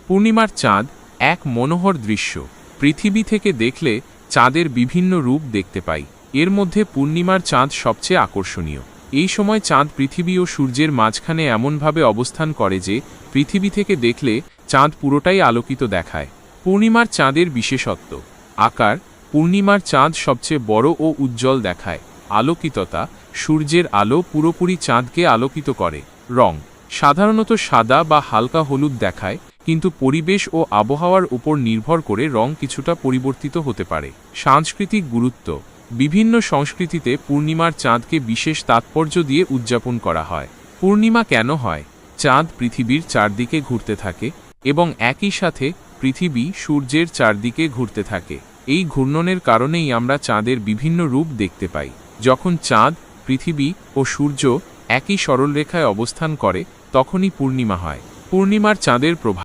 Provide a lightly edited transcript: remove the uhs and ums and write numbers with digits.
পূর্ণিমার চাঁদ এক মনোহর দৃশ্য। পৃথিবী থেকে দেখলে চাঁদের বিভিন্ন রূপ দেখতে পাই। এর মধ্যে পূর্ণিমার চাঁদ সবচেয়ে আকর্ষণীয়। এই সময় চাঁদ পৃথিবী ও সূর্যের মাঝখানে এমনভাবে অবস্থান করে যে পৃথিবী থেকে দেখলে চাঁদ পুরোটাই আলোকিত দেখায়। পূর্ণিমার চাঁদের বিশেষত্ব: আকার: পূর্ণিমার চাঁদ সবচেয়ে বড় ও উজ্জ্বল দেখায়। আলোকিততা: সূর্যের আলো পুরোপুরি চাঁদকে আলোকিত করে। রং: সাধারণত সাদা বা হালকা হলুদ দেখায়, কিন্তু পরিবেশ ও আবহাওয়ার উপর নির্ভর করে রং কিছুটা পরিবর্তিত হতে পারে। সাংস্কৃতিক গুরুত্ব: বিভিন্ন সংস্কৃতিতে পূর্ণিমার চাঁদকে বিশেষ তাৎপর্য দিয়ে উদযাপন করা হয়। পূর্ণিমা কেন হয়? চাঁদ পৃথিবীর চারদিকে ঘুরতে থাকে এবং একই সাথে পৃথিবী সূর্যের চারদিকে ঘুরতে থাকে। এই ঘূর্ণনের কারণেই আমরা চাঁদের বিভিন্ন রূপ দেখতে পাই। যখন চাঁদ, পৃথিবী ও সূর্য একই সরলরেখায় অবস্থান করে তখনই পূর্ণিমা হয়। পূর্ণিমার চাঁদের প্রভাব।